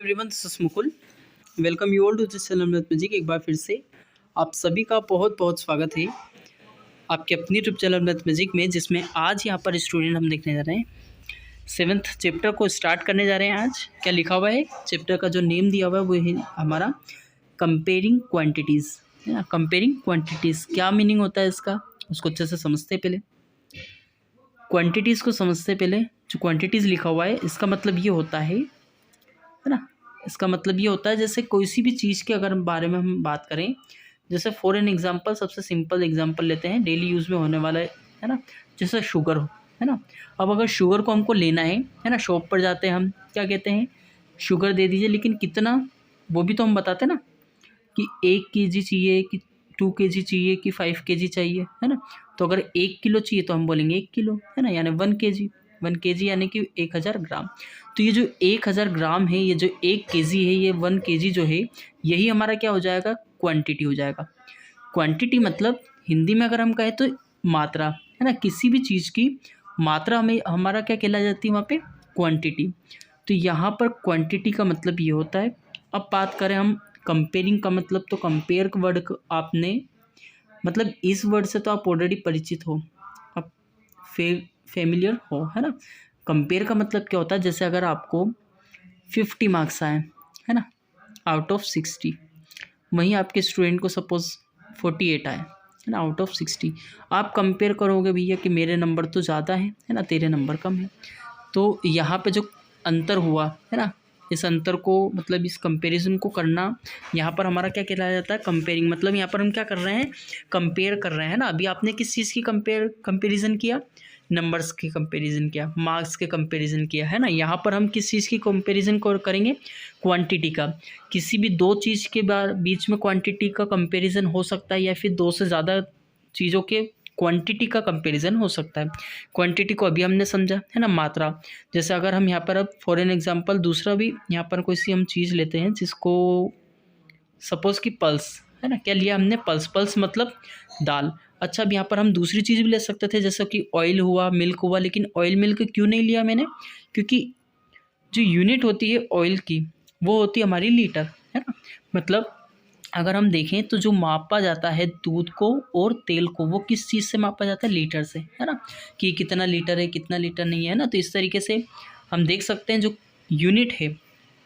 Everyone, this is Mukul. Welcome you all to this channel mathematic. एक बार फिर से आप सभी का बहुत बहुत स्वागत है आपके अपनी यूट्यूब चैनल मैथमेटिक में, जिसमें आज यहाँ पर स्टूडेंट हम देखने जा रहे हैं 7th चैप्टर को स्टार्ट करने जा रहे हैं। आज क्या लिखा हुआ है, चैप्टर का जो नेम दिया हुआ है वो है हमारा कंपेयरिंग क्वान्टिटीज़, है ना। कंपेयरिंग क्वान्टिटीज़ क्या मीनिंग होता है इसका, उसको अच्छे से समझते हैं। पहले क्वान्टिटीज़ को समझते पहले। जो क्वान्टिटीज़ लिखा हुआ है इसका मतलब ये होता है ना, इसका मतलब ये होता है जैसे कोई सी भी चीज़ के अगर बारे में हम बात करें, जैसे फॉर एन एग्जांपल, सबसे सिंपल एग्जांपल लेते हैं डेली यूज़ में होने वाला है ना, जैसे शुगर हो, है ना। अब अगर शुगर को हमको लेना है ना, शॉप पर जाते हैं हम, क्या कहते हैं, शुगर दे दीजिए, लेकिन कितना वो भी तो हम बताते हैं ना, कि 1 kg चाहिए, कि 2 kg चाहिए, कि 5 kg चाहिए, है ना। तो अगर 1 किलो चाहिए तो हम बोलेंगे 1 किलो, है ना, यानी 1 kg। 1 kg यानी कि 1000 ग्राम। तो ये जो 1000 ग्राम है, ये जो 1 kg है, ये 1 kg जो है, यही हमारा क्या हो जाएगा, क्वांटिटी हो जाएगा। क्वांटिटी मतलब हिंदी में अगर हम कहें तो मात्रा, है ना। किसी भी चीज़ की मात्रा हमें हमारा क्या कहला जाती है वहाँ पे, क्वांटिटी। तो यहाँ पर क्वांटिटी का मतलब ये होता है। अब बात करें हम कंपेयरिंग का मतलब, तो कंपेयर वर्ड आपने मतलब इस वर्ड से तो आप ऑलरेडी परिचित हो, आप फेमिलियर हो, है ना। कंपेयर का मतलब क्या होता है, जैसे अगर आपको 50 मार्क्स आए, है ना, आउट ऑफ 60, वहीं आपके स्टूडेंट को सपोज 48 आए, है ना, आउट ऑफ 60। आप कंपेयर करोगे भैया कि मेरे नंबर तो ज़्यादा है ना, तेरे नंबर कम है। तो यहाँ पे जो अंतर हुआ, है ना, इस अंतर को मतलब इस कंपैरिजन को करना, यहाँ पर हमारा क्या कहलाया जाता है, कंपेयरिंग। मतलब यहाँ पर हम क्या कर रहे हैं, कंपेयर कर रहे हैं ना। अभी आपने किस चीज़ की कंपेरिजन किया, नंबर्स की कंपैरिजन किया, मार्क्स के कंपैरिजन किया, है ना। यहाँ पर हम किस चीज़ की कंपैरिजन करेंगे, क्वांटिटी का। किसी भी दो चीज़ के बीच में क्वांटिटी का कंपैरिजन हो सकता है, या फिर दो से ज़्यादा चीज़ों के क्वांटिटी का कंपैरिजन हो सकता है। क्वांटिटी को अभी हमने समझा, है ना, मात्रा। जैसे अगर हम यहाँ पर अब फॉर एन एग्जांपल दूसरा भी यहाँ पर कोई सी हम चीज़ लेते हैं, जिसको सपोज़ कि पल्स, है ना, क्या लिया हमने, पल्स। पल्स मतलब दाल। अच्छा, अब यहाँ पर हम दूसरी चीज़ भी ले सकते थे, जैसे कि ऑयल हुआ, मिल्क हुआ, लेकिन ऑयल मिल्क क्यों नहीं लिया मैंने, क्योंकि जो यूनिट होती है ऑयल की, वो होती है हमारी लीटर, है ना। मतलब अगर हम देखें तो जो मापा जाता है दूध को और तेल को, वो किस चीज़ से मापा जाता है, लीटर से, है ना, कि कितना लीटर है, कितना लीटर नहीं है ना। तो इस तरीके से हम देख सकते हैं जो यूनिट है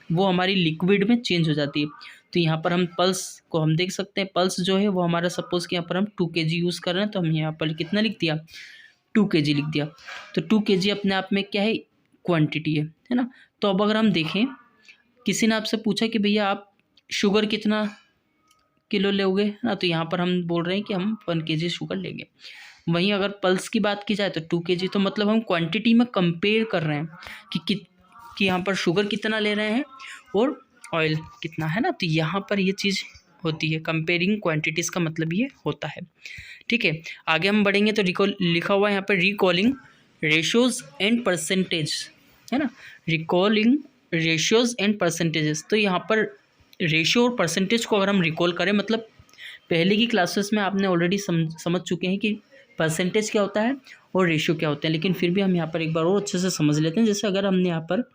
वो हमारी लिक्विड में चेंज हो जाती है। तो यहाँ पर हम पल्स को हम देख सकते हैं, पल्स जो है वो हमारा सपोज़ कि यहाँ पर हम 2 kg यूज़ कर रहे हैं, तो हम यहाँ पर कितना लिख दिया, 2 kg लिख दिया। तो 2 kg अपने आप में क्या है, क्वांटिटी है ना। तो अब अगर हम देखें, किसी ने आपसे पूछा कि भैया आप शुगर कितना किलो लोगे, है ना, तो यहाँ पर हम बोल रहे हैं कि हम 1 kg शुगर लेंगे। वहीं अगर पल्स की बात की जाए तो 2 kg, तो मतलब हम क्वांटिटी में कंपेयर कर रहे हैं कि यहाँ पर शुगर कितना ले रहे हैं और ऑयल कितना, है ना। तो यहाँ पर ये चीज़ होती है, कंपेयरिंग क्वांटिटीज़ का मतलब ये होता है। ठीक है, आगे हम बढ़ेंगे तो लिखा हुआ है यहाँ पर रिकॉलिंग रेशियोज एंड परसेंटेज, है ना, रिकॉलिंग रेशियोज एंड परसेंटेजेस। तो यहाँ पर रेशियो और परसेंटेज को अगर हम रिकॉल करें, मतलब पहले की क्लासेस में आपने ऑलरेडी समझ चुके हैं कि परसेंटेज क्या होता है और रेशियो क्या होता है, लेकिन फिर भी हम यहाँ पर एक बार और अच्छे से समझ लेते हैं। जैसे अगर हमने यहाँ पर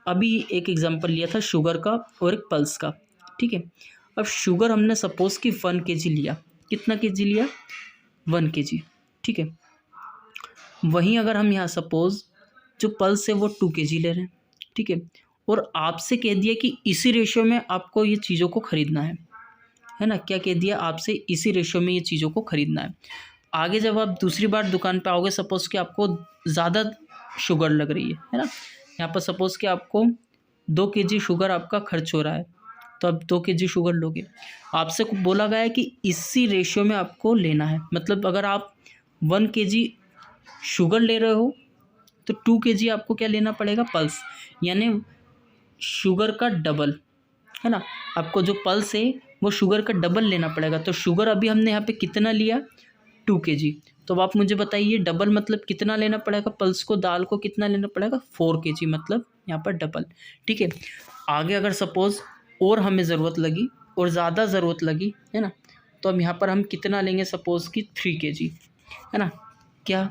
अभी एक एग्जांपल लिया था शुगर का और एक पल्स का, ठीक है। अब शुगर हमने सपोज कि 1 kg लिया, कितना kg लिया, 1 kg, ठीक है। वहीं अगर हम यहाँ सपोज जो पल्स है वो 2 kg ले रहे हैं, ठीक है, और आपसे कह दिया कि इसी रेशियो में आपको ये चीज़ों को ख़रीदना है ना, क्या कह दिया, आपसे इसी रेशियो में ये चीज़ों को ख़रीदना है। आगे जब आप दूसरी बार दुकान पे आओगे, सपोज़ कि आपको ज़्यादा शुगर लग रही है ना, यहाँ पर सपोज़ कि आपको 2 kg शुगर आपका खर्च हो रहा है, तो अब 2 kg शुगर लोगे। आपसे बोला गया है कि इसी रेशियो में आपको लेना है। मतलब अगर आप 1 kg शुगर ले रहे हो तो 2 kg आपको क्या लेना पड़ेगा, पल्स, यानी शुगर का डबल, है ना। आपको जो पल्स है वो शुगर का डबल लेना पड़ेगा। तो शुगर अभी हमने यहाँ पे कितना लिया, 2 kg। तो अब आप मुझे बताइए डबल मतलब कितना लेना पड़ेगा, पल्स को, दाल को कितना लेना पड़ेगा, 4 kg, मतलब यहाँ पर डबल, ठीक है। आगे अगर सपोज़ और हमें ज़रूरत लगी और ज़्यादा ज़रूरत लगी, है ना, तो अब यहाँ पर हम कितना लेंगे, सपोज़ कि 3 kg, है ना, क्या,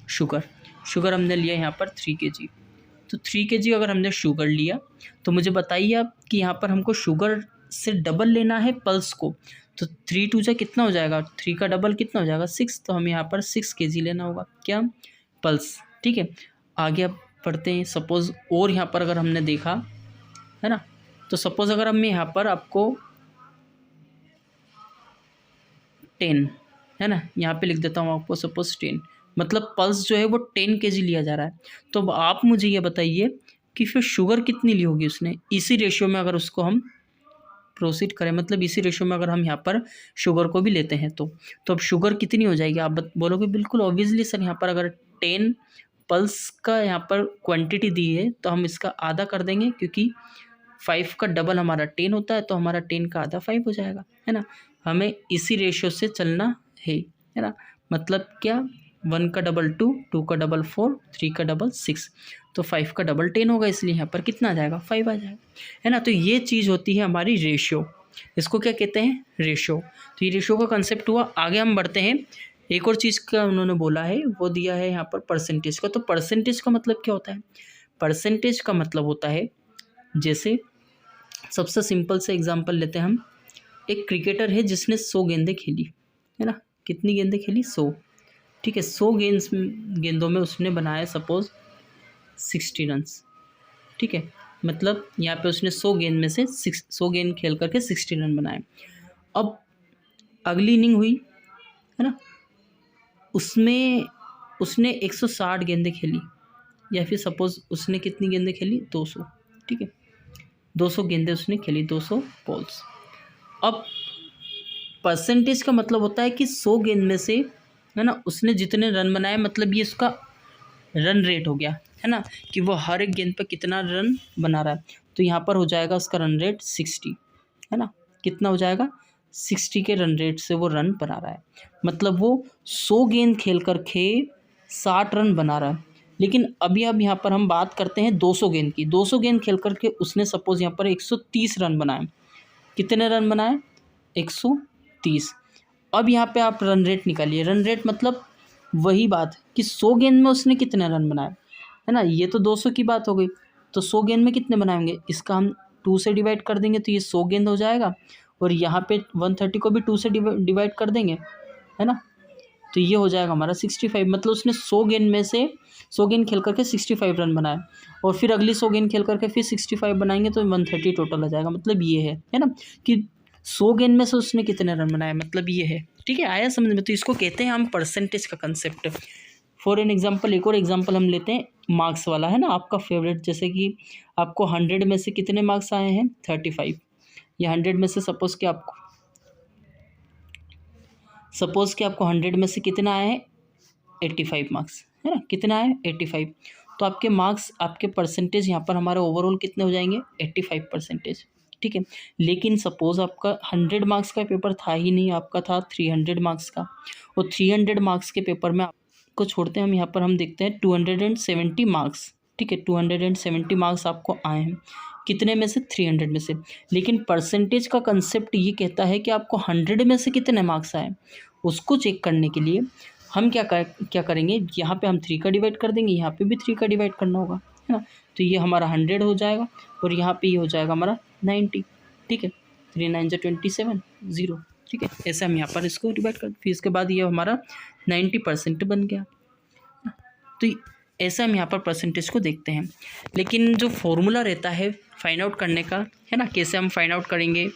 शुगर हमने लिया यहाँ पर 3 kg, तो 3 kg अगर हमने शुगर लिया तो मुझे बताइए आप कि यहाँ पर हमको शुगर से डबल लेना है पल्स को, तो 3 2 जा कितना हो जाएगा, 3 का डबल कितना हो जाएगा 6, तो हमें यहाँ पर 6 kg लेना होगा क्या, पल्स। ठीक है, आगे अब पढ़ते हैं। सपोज़ और यहाँ पर अगर हमने देखा है ना, तो सपोज़ अगर हम यहाँ पर आपको 10 है ना, यहाँ पे लिख देता हूँ आपको, सपोज़ 10 मतलब पल्स जो है वो 10 kg लिया जा रहा है। तो अब आप मुझे ये बताइए कि फिर शुगर कितनी ली होगी उसने, इसी रेशियो में अगर उसको हम प्रोसीड करें, मतलब इसी रेशियो में अगर हम यहाँ पर शुगर को भी लेते हैं तो अब शुगर कितनी हो जाएगी, आप बोलोगे बिल्कुल ऑब्वियसली सर यहाँ पर अगर 10 पल्स का यहाँ पर क्वांटिटी दी है तो हम इसका आधा कर देंगे, क्योंकि 5 का डबल हमारा 10 होता है, तो हमारा 10 का आधा 5 हो जाएगा, है ना। हमें इसी रेशियो से चलना है ना। मतलब क्या, 1 का डबल 2, 2 का डबल 4, 3 का डबल 6, तो 5 का डबल 10 होगा, इसलिए यहाँ पर कितना आ जाएगा, 5 आ जाएगा, है ना। तो ये चीज़ होती है हमारी रेशियो, इसको क्या कहते हैं, रेशियो। तो ये रेशियो का कंसेप्ट हुआ। आगे हम बढ़ते हैं, एक और चीज़ का उन्होंने बोला है, वो दिया है यहाँ पर परसेंटेज का। तो परसेंटेज का मतलब क्या होता है, परसेंटेज का मतलब होता है, जैसे सबसे सिंपल से एग्जांपल लेते हैं हम, एक क्रिकेटर है जिसने 100 गेंदें खेली, है ना, कितनी गेंदें खेली, 100। ठीक है, 100 गेंदों में उसने बनाया सपोज़ 60 रन्स। ठीक है, मतलब यहाँ पे उसने 100 गेंद में से 100 गेंद खेल करके 60 रन बनाए। अब अगली इनिंग हुई, है ना, उसमें उसने 160 गेंदें खेली, या फिर सपोज़ उसने कितनी गेंदें खेली, 200। ठीक है, 200 गेंदें उसने खेली, 200 बॉल्स। अब परसेंटेज का मतलब होता है कि 100 गेंद में से, है ना, उसने जितने रन बनाए, मतलब ये उसका रन रेट हो गया, है ना, कि वो हर एक गेंद पर कितना रन बना रहा है। तो यहाँ पर हो जाएगा उसका रन रेट 60, है ना, कितना हो जाएगा, 60 के रन रेट से वो रन बना रहा है। मतलब वो 100 गेंद खेल कर के 60 रन बना रहा है। लेकिन अभी अब यहाँ पर हम बात करते हैं 200 गेंद की। 200 गेंद खेल कर के उसने सपोज़ यहाँ पर 130 रन बनाए। कितने रन बनाए, 130। अब यहाँ पे आप रन रेट निकालिए। रन रेट मतलब वही बात कि 100 गेंद में उसने कितने रन बनाए, है ना। ये तो 200 की बात हो गई, तो 100 गेंद में कितने बनाएंगे, इसका हम 2 से डिवाइड कर देंगे तो ये 100 गेंद हो जाएगा, और यहाँ पे 130 को भी 2 से डिवाइड कर देंगे, है ना, तो ये हो जाएगा हमारा 65। मतलब उसने 100 गेंद में से 100 गेंद खेल करके 65 रन बनाए, और फिर अगली 100 गेंद खेल करके फिर 65 बनाएंगे तो 130 टोटल आ जाएगा। मतलब ये है ना, कि 100 गेंद में से उसने कितने रन बनाए, मतलब ये है। ठीक है, आया समझ में। तो इसको कहते हैं हम परसेंटेज का कंसेप्ट। फॉर एन एग्जाम्पल, एक और एग्जाम्पल हम लेते हैं मार्क्स वाला, है ना, आपका फेवरेट। जैसे कि आपको 100 में से कितने मार्क्स आए हैं, 35, या 100 में से सपोज़ कि आपको 100 में से कितना आया है, 85 मार्क्स, है ना, कितना है 85। तो आपके मार्क्स, आपके परसेंटेज यहाँ पर हमारे ओवरऑल कितने हो जाएंगे, 85%। ठीक है, लेकिन सपोज़ आपका 100 मार्क्स का पेपर था ही नहीं, आपका था 300 मार्क्स का, और 300 मार्क्स के पेपर में आपको छोड़ते हैं हम, यहाँ पर हम देखते हैं 270 मार्क्स। ठीक है, 270 मार्क्स आपको आए हैं, कितने में से, 300 में से। लेकिन परसेंटेज का कंसेप्ट ये कहता है कि आपको 100 में से कितने मार्क्स आए, उसको चेक करने के लिए हम क्या करेंगे, यहाँ पे हम 3 का डिवाइड कर देंगे, यहाँ पे भी 3 का डिवाइड करना होगा, है ना। तो ये हमारा 100 हो जाएगा, और यहाँ पे ये हो जाएगा हमारा 90। ठीक है, 3 9 27, 0। ठीक है, ऐसे हम यहाँ पर इसको डिवाइड कर, फिर इसके बाद ये हमारा 90% बन गया। तो ऐसा हम यहाँ पर परसेंटेज को देखते हैं। लेकिन जो फॉर्मूला रहता है फाइंड आउट करने का, है ना, कैसे हम फाइंड आउट करेंगे,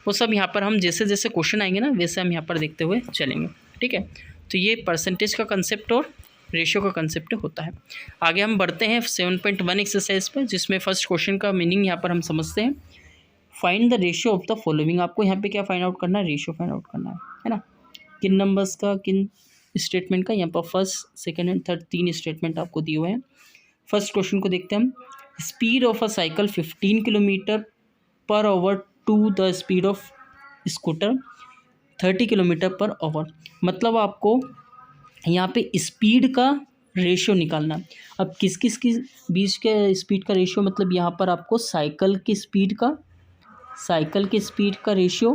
वो सब यहाँ पर हम जैसे जैसे क्वेश्चन आएंगे ना, वैसे हम यहाँ पर देखते हुए चलेंगे। ठीक है, तो ये परसेंटेज का कंसेप्ट और रेशियो का कंसेप्ट होता है। आगे हम बढ़ते हैं 7.1 एक्सरसाइज पर, जिसमें फर्स्ट क्वेश्चन का मीनिंग यहाँ पर हम समझते हैं। Find the ratio of the following. आपको यहाँ पे क्या फाइंड आउट करना है, रेशियो फाइंड आउट करना है ना, किन नंबर्स का, किन स्टेटमेंट का। यहाँ पर first, second and third 3 statement आपको दिए हुए हैं। फर्स्ट क्वेश्चन को देखते हैं हम। Speed of a cycle 15 kilometre per hour to the speed of scooter 30 kilometre per hour. मतलब आपको यहाँ पे स्पीड का रेशियो निकालना। अब किस किस की बीच के स्पीड का रेशियो, मतलब यहाँ पर आपको साइकिल की स्पीड का रेशियो,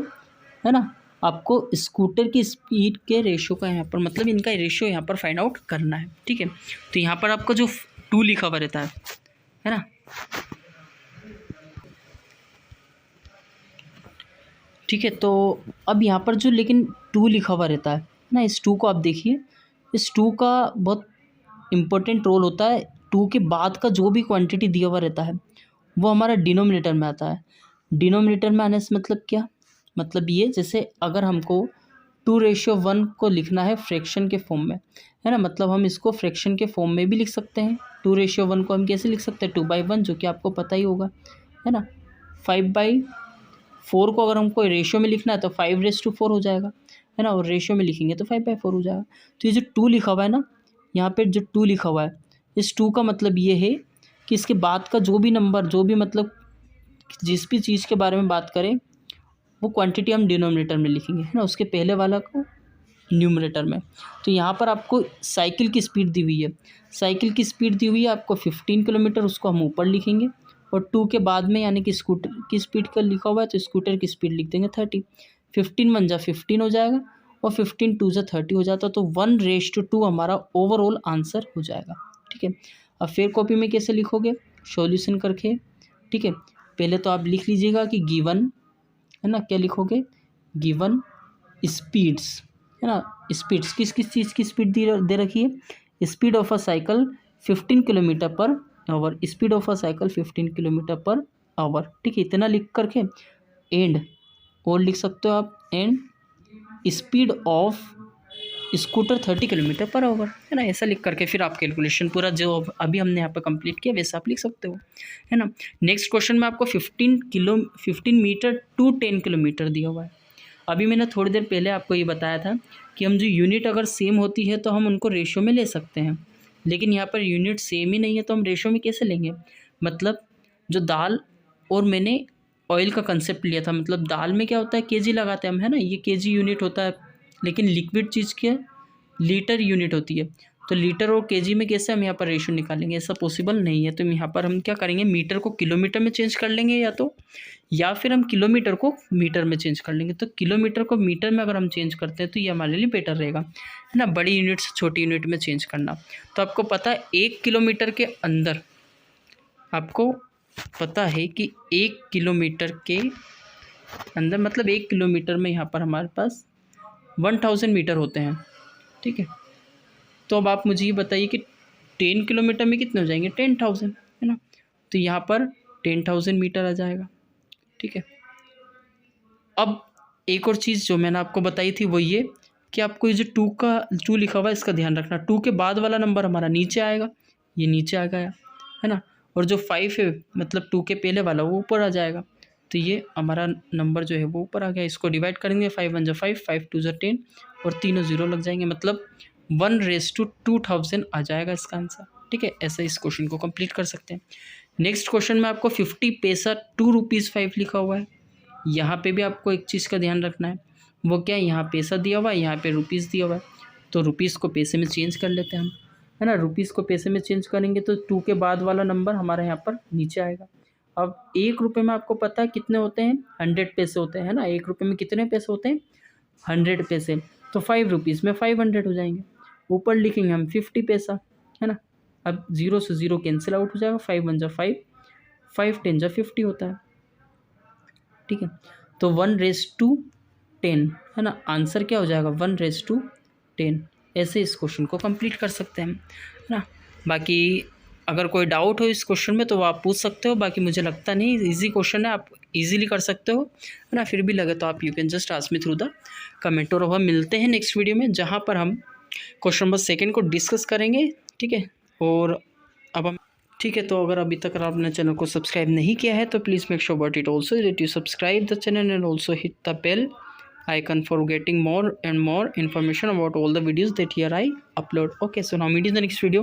है ना, आपको स्कूटर की स्पीड के रेशियो का यहाँ पर, मतलब इनका रेशियो यहाँ पर फाइंड आउट करना है। ठीक है, तो यहाँ पर आपका जो 2 लिखा हुआ रहता है है ना। ठीक है, तो अब यहाँ पर जो लेकिन 2 लिखा हुआ रहता है ना, इस 2 को आप देखिए, इस 2 का बहुत इम्पोर्टेंट रोल होता है। 2 के बाद का जो भी क्वांटिटी दिया हुआ रहता है वो हमारा डिनोमिनेटर में आता है। डिनोमिनेटर में आने से मतलब क्या, मतलब ये जैसे अगर हमको 2:1 को लिखना है फ्रैक्शन के फॉर्म में, है ना, मतलब हम इसको फ्रैक्शन के फॉर्म में भी लिख सकते हैं। 2:1 को हम कैसे लिख सकते हैं, 2/1, जो कि आपको पता ही होगा, है ना। 5/4 को अगर हमको रेशियो में लिखना है तो 5:4 हो जाएगा, है ना, और रेशियो में लिखेंगे तो 5/4 हो जाएगा। तो ये जो 2 लिखा हुआ है ना, यहाँ पे जो 2 लिखा हुआ है, इस 2 का मतलब ये है कि इसके बाद का जो भी नंबर, जो भी मतलब जिस भी चीज़ के बारे में बात करें वो क्वांटिटी हम डिनोमिनेटर में लिखेंगे, है ना, उसके पहले वाला को न्यूमरेटर में। तो यहाँ पर आपको साइकिल की स्पीड दी हुई है, साइकिल की स्पीड दी हुई है आपको 15 किलोमीटर, उसको हम ऊपर लिखेंगे, और 2 के बाद में यानी कि स्कूटर की स्पीड का लिखा हुआ है तो स्कूटर की स्पीड लिख देंगे 30। 15 1 जा 15 हो जाएगा, और 15 2 जा 30 हो जाता, तो 1:2 हमारा ओवरऑल आंसर हो जाएगा। ठीक है, अब फिर कॉपी में कैसे लिखोगे, सॉल्यूशन करके। ठीक है, पहले तो आप लिख लीजिएगा कि गिवन, है ना, क्या लिखोगे, गिवन स्पीड्स, है ना, स्पीड्स किस किस चीज़ की स्पीड दे रखी है, speed of a cycle 15 kilometre per our, speed of a cycle 15 kilometre per our. ठीक है, इतना लिख करके एंड, और लिख सकते हो आप and speed of scooter 30 kilometre per our, है ना, ऐसा लिख करके फिर आप कैलकुलेशन पूरा जो अभी हमने यहाँ पर कंप्लीट किया वैसा आप लिख सकते हो, है ना। नेक्स्ट क्वेश्चन में आपको 15 मीटर टू 10 किलोमीटर दिया हुआ है। अभी मैंने थोड़ी देर पहले आपको ये बताया था कि हम जो यूनिट अगर सेम होती है तो हम उनको रेशो में ले सकते हैं, लेकिन यहाँ पर यूनिट सेम ही नहीं है तो हम रेशो में कैसे लेंगे। मतलब जो दाल और मैंने ऑयल का कंसेप्ट लिया था, मतलब दाल में क्या होता है, केजी लगाते हैं हम, है ना, ये केजी यूनिट होता है, लेकिन लिक्विड चीज़ क्या लीटर यूनिट होती है। तो लीटर और केजी में कैसे हम यहाँ पर रेशो निकालेंगे, ऐसा पॉसिबल नहीं है। तो यहाँ पर हम क्या करेंगे, मीटर को किलोमीटर में चेंज कर लेंगे या फिर हम किलोमीटर को मीटर में चेंज कर लेंगे। तो किलोमीटर को मीटर में अगर हम चेंज करते हैं तो ये हमारे लिए बेटर रहेगा, है ना, बड़ी यूनिट से छोटी यूनिट में चेंज करना। तो आपको पता है 1 किलोमीटर के अंदर, आपको पता है कि 1 किलोमीटर के अंदर मतलब 1 किलोमीटर में यहाँ पर हमारे पास 1000 मीटर होते हैं। ठीक है, तो अब आप मुझे ये बताइए कि 10 किलोमीटर में कितने हो जाएंगे, 10,000, है ना। तो यहाँ पर 10,000 मीटर आ जाएगा। ठीक है, अब एक और चीज़ जो मैंने आपको बताई थी वो ये कि आपको ये जो 2 लिखा हुआ है इसका ध्यान रखना, 2 के बाद वाला नंबर हमारा नीचे आएगा, ये नीचे आ गया, है ना, और जो 5 है मतलब 2 के पहले वाला वो ऊपर आ जाएगा। तो ये हमारा नंबर जो है वो ऊपर आ गया। इसको डिवाइड करेंगे, 5 1 जा 5, 5 2 जा 10, और तीनों जीरो लग जाएंगे, मतलब 1:2000 आ जाएगा इसका आंसर। ठीक है, ऐसे इस क्वेश्चन को कंप्लीट कर सकते हैं। नेक्स्ट क्वेश्चन में आपको 50 पैसा 2 रुपीज़ 5 लिखा हुआ है। यहाँ पे भी आपको एक चीज़ का ध्यान रखना है, वो क्या है, यहाँ पैसा दिया हुआ है, यहाँ पे रुपीज़ दिया हुआ है, तो रुपीज़ को पैसे में चेंज कर लेते हैं हम, है ना। रुपीज़ को पैसे में चेंज करेंगे तो 2 के बाद वाला नंबर हमारा यहाँ पर नीचे आएगा। अब 1 रुपये में आपको पता है कितने होते हैं, 100 पैसे होते हैं, है ना। 1 रुपये में कितने पैसे होते हैं, 100 पैसे, तो 5 रुपीज़ में 500 हो जाएंगे। ऊपर लिखेंगे हम 50 पैसा, है ना। अब 0 से 0 कैंसिल आउट हो जाएगा, 5 1 जा 5, 5 10 जा 50 होता है। ठीक है, तो 1:10, है ना, आंसर क्या हो जाएगा, 1:10। ऐसे इस क्वेश्चन को कंप्लीट कर सकते हैं, है ना। बाकी अगर कोई डाउट हो इस क्वेश्चन में तो वो आप पूछ सकते हो, बाकी मुझे लगता नहीं, इजी क्वेश्चन है, आप इजीली कर सकते हो, है ना। फिर भी लगे तो आप you can just ask me through the comment. और हम मिलते हैं नेक्स्ट वीडियो में जहाँ पर हम क्वेश्चन नंबर 2 को डिस्कस करेंगे। ठीक है, और अब हम ठीक है, तो अगर अभी तक आपने चैनल को सब्सक्राइब नहीं किया है तो please make sure but it also that you subscribe the channel and also hit the bell icon for getting more and more information about all the videos that here I upload. Okay, so now meet in the next video.